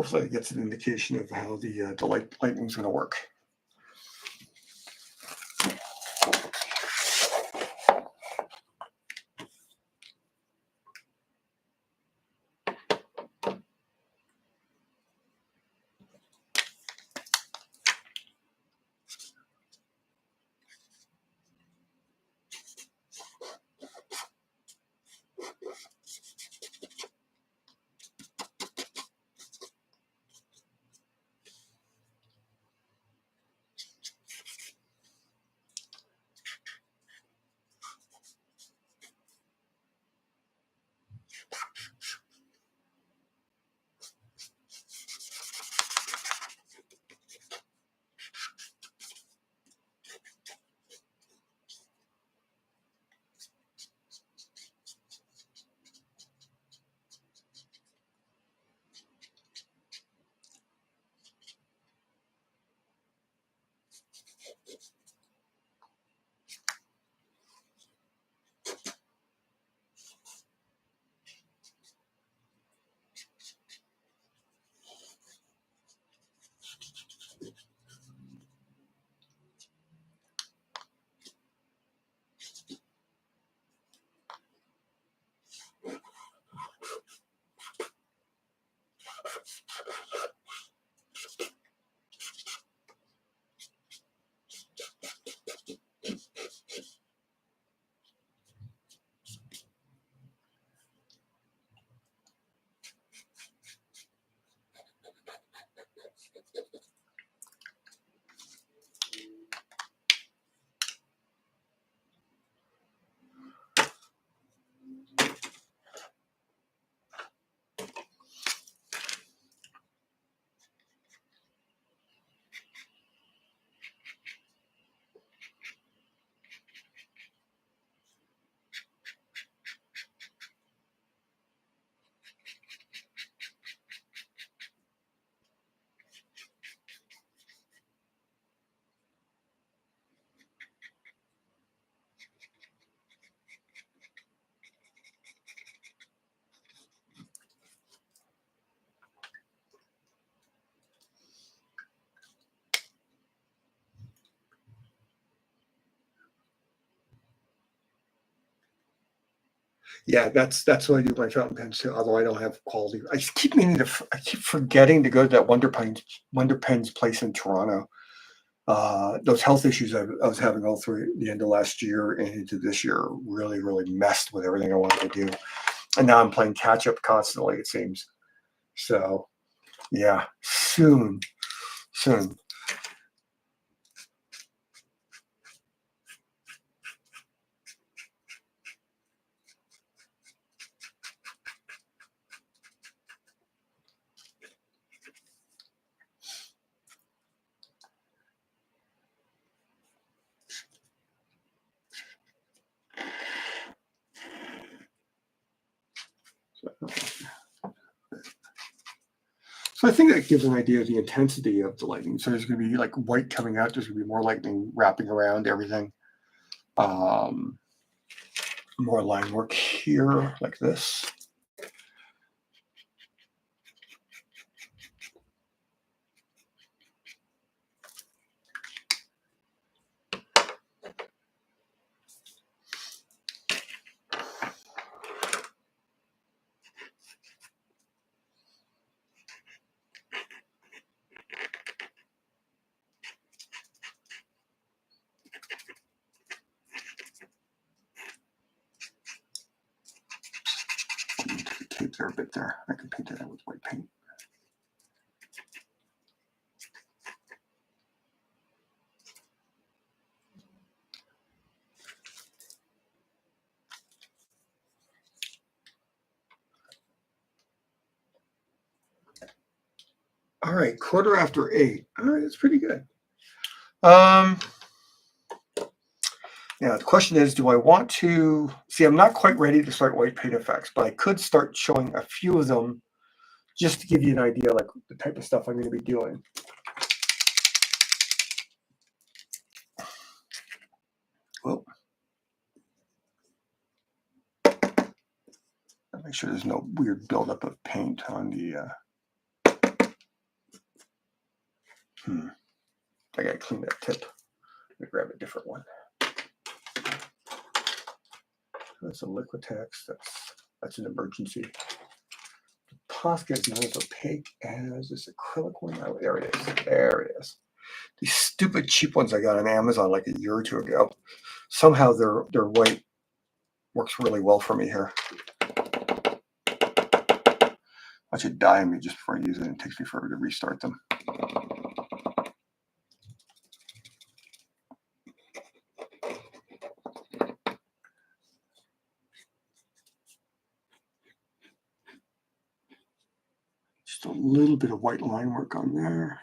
hopefully it gets an indication of how the lightning is going to work. Yeah, that's what I do with my fountain pens too. Although I don't have quality, I just keep meaning to. I keep forgetting to go to that Wonder Pens place in Toronto. Those health issues I was having all through the end of last year and into this year really messed with everything I wanted to do, and now I'm playing catch up constantly. It seems so. Yeah, soon. So I think that gives an idea of the intensity of the lightning. So there's going to be like white coming out. There's going to be more lightning wrapping around everything. Um, More line work here, like this. Tape there a bit there. I can paint it out with white paint. All right, 8:15. All right, that's pretty good. Now the question is, do I want to see? I'm not quite ready to start white paint effects, but I could start showing a few of them just to give you an idea, like the type of stuff I'm going to be doing. Well, make sure there's no weird buildup of paint on the I gotta clean that tip. Let me grab a different one. That's a Liquitex. That's an emergency. The Posca is not as opaque as this acrylic one. Oh, there it is. There it is. These stupid cheap ones I got on Amazon like a year or two ago. Somehow their white works really well for me here. I should die on me just before I use it. It takes me forever to restart them. Just a little bit of white line work on there.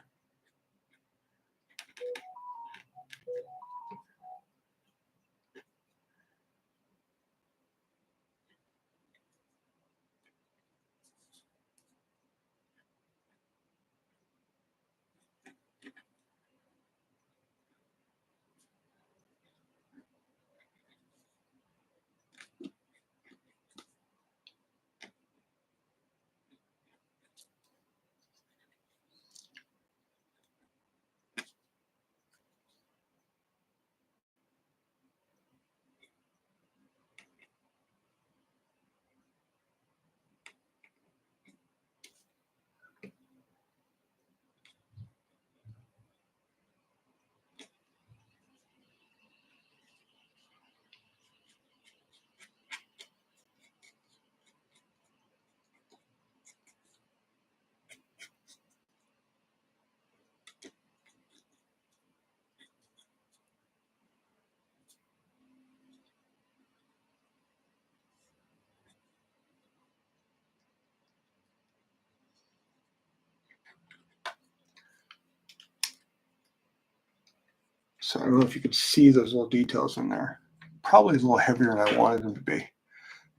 So I don't know if you can see those little details in there. Probably a little heavier than I wanted them to be,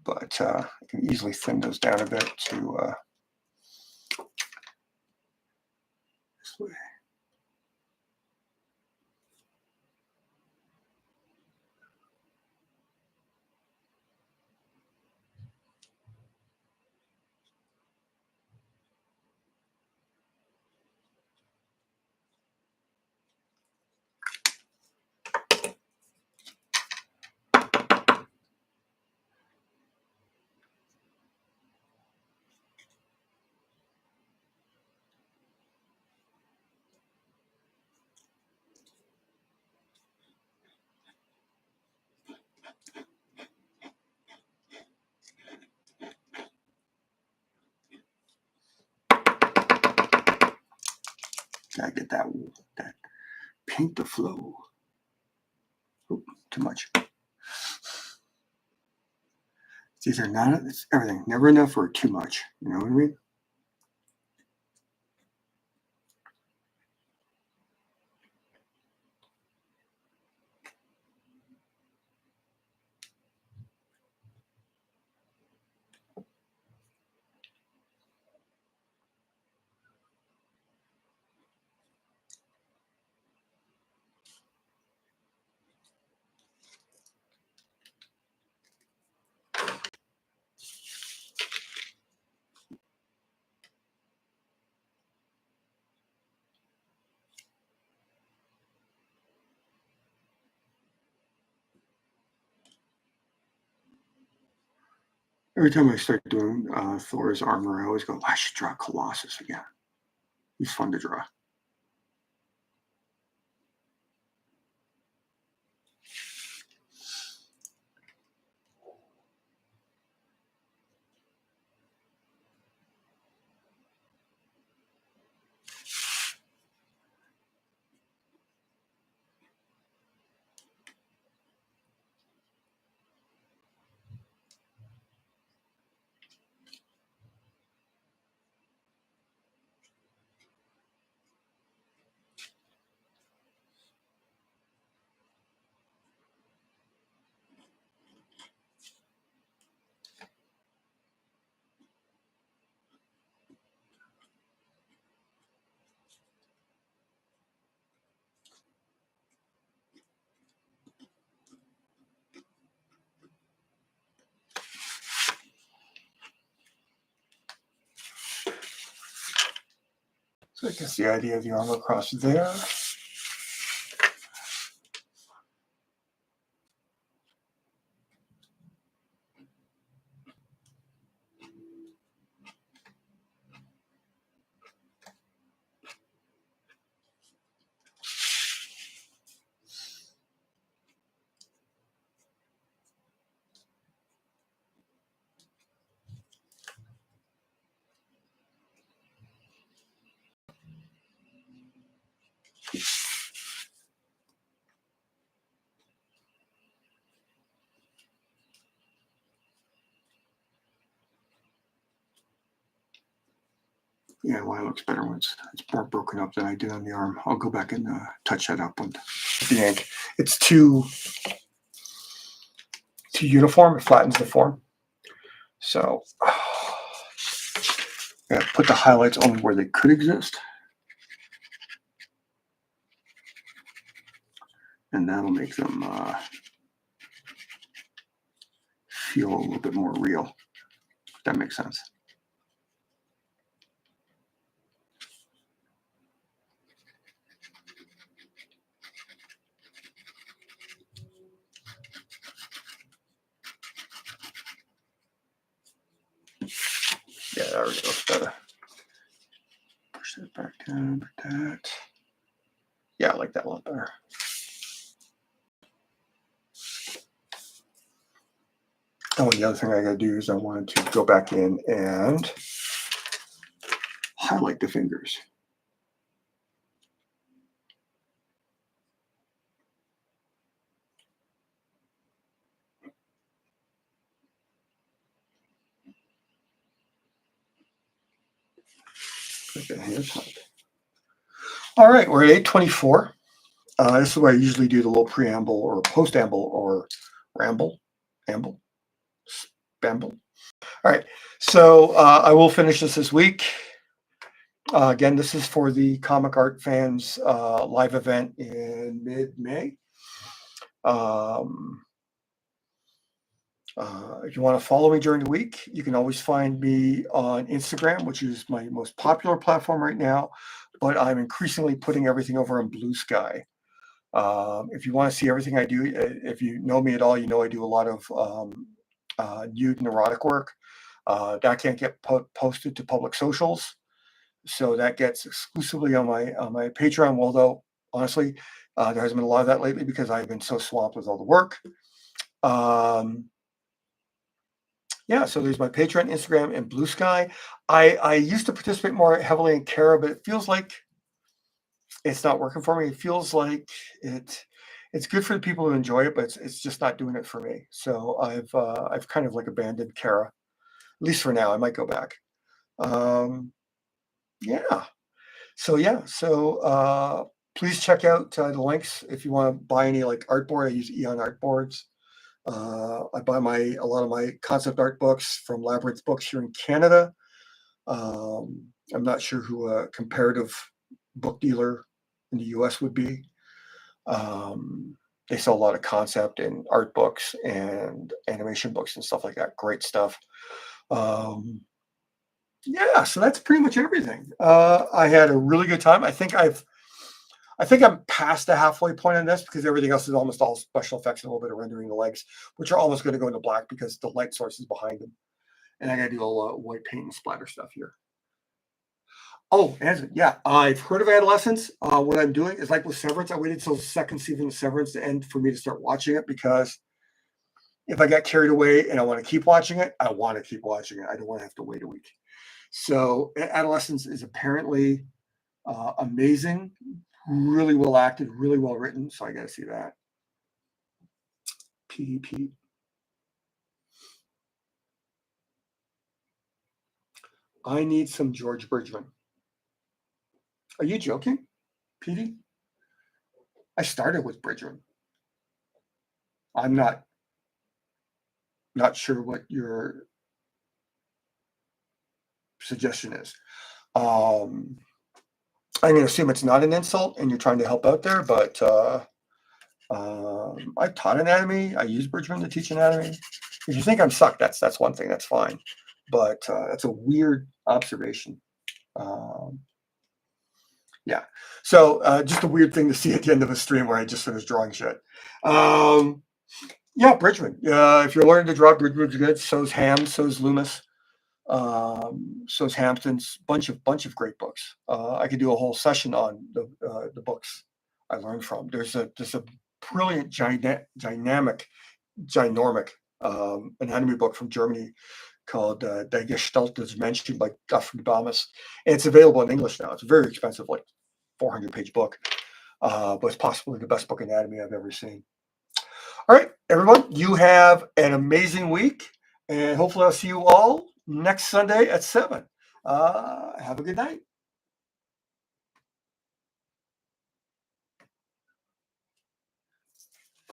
but I can easily thin those down a bit to this way. Gotta get that paint to flow. Oop, too much. It's either not, it's everything. Never enough or too much. You know what I mean? Every time I start doing Thor's armor, I always go, I should draw Colossus again. He's fun to draw. So I guess the idea of the arm across there. Yeah, well, it looks better when it's more broken up than I did on the arm. I'll go back and touch that up with the ink. It's too uniform. It flattens the form. So yeah, put the highlights only where they could exist. And that'll make them feel a little bit more real, if that makes sense. Yeah, that already looks better. Push that back down, like that. Yeah, I like that a lot better. Oh, the other thing I got to do is I wanted to go back in and highlight the fingers. Okay, here's how. All right, we're at 8:24. This is where I usually do the little preamble or post-amble or ramble, amble, spamble. All right, so I will finish this week. Again, this is for the Comic Art Fans live event in mid-May. If you want to follow me during the week, you can always find me on Instagram, which is my most popular platform right now, but I'm increasingly putting everything over on Bluesky. If you want to see everything I do, if you know me at all, you know I do a lot of nude and erotic work. That can't get posted to public socials, so that gets exclusively on my Patreon. Although honestly, there hasn't been a lot of that lately because I've been so swamped with all the work. Yeah, so there's my Patreon, Instagram, and Bluesky. I used to participate more heavily in Kara, but it feels like it's not working for me. It feels like it's good for the people who enjoy it, but it's just not doing it for me. So I've kind of like abandoned Kara, at least for now. I might go back. Yeah. So please check out the links if you want to buy any like artboard. I use Eon artboards. I buy a lot of my concept art books from Labyrinth Books here in Canada. I'm not sure who a comparative book dealer in the US would be. They sell a lot of concept and art books and animation books and stuff like that. Great stuff. Yeah, so that's pretty much everything. I had a really good time. I think I'm past the halfway point on this because everything else is almost all special effects and a little bit of rendering the legs, which are almost going to go into black because the light source is behind them. And I got to do a lot of white paint and splatter stuff here. Oh, and yeah, I've heard of Adolescence. What I'm doing is like with Severance, I waited till the second season of Severance to end for me to start watching it because if I get carried away and I want to keep watching it, I want to keep watching it. I don't want to have to wait a week. So Adolescence is apparently amazing, really well acted, really well written. So I got to see that. PDP. I need some George Bridgman. Are you joking, PD? I started with Bridgman. I'm not sure what your suggestion is. I'm going to assume it's not an insult and you're trying to help out there, but I taught anatomy. I use Bridgman to teach anatomy. If you think I'm sucked, that's one thing. That's fine. But that's a weird observation. Yeah. So just a weird thing to see at the end of a stream where I just finished drawing shit. Yeah, Bridgman. If you're learning to draw, Bridgman's good. So's Ham. So's Loomis. So's Hampton's. Bunch of great books. I could do a whole session on the books I learned from. There's a brilliant, ginormic anatomy book from Germany called Die Gestalt des Menschen by Gottfried Bamas. And it's available in English now. It's a very expensive, like 400-page book, but it's possibly the best book anatomy I've ever seen. All right, everyone, you have an amazing week, and hopefully I'll see you all next Sunday at 7. Have a good night.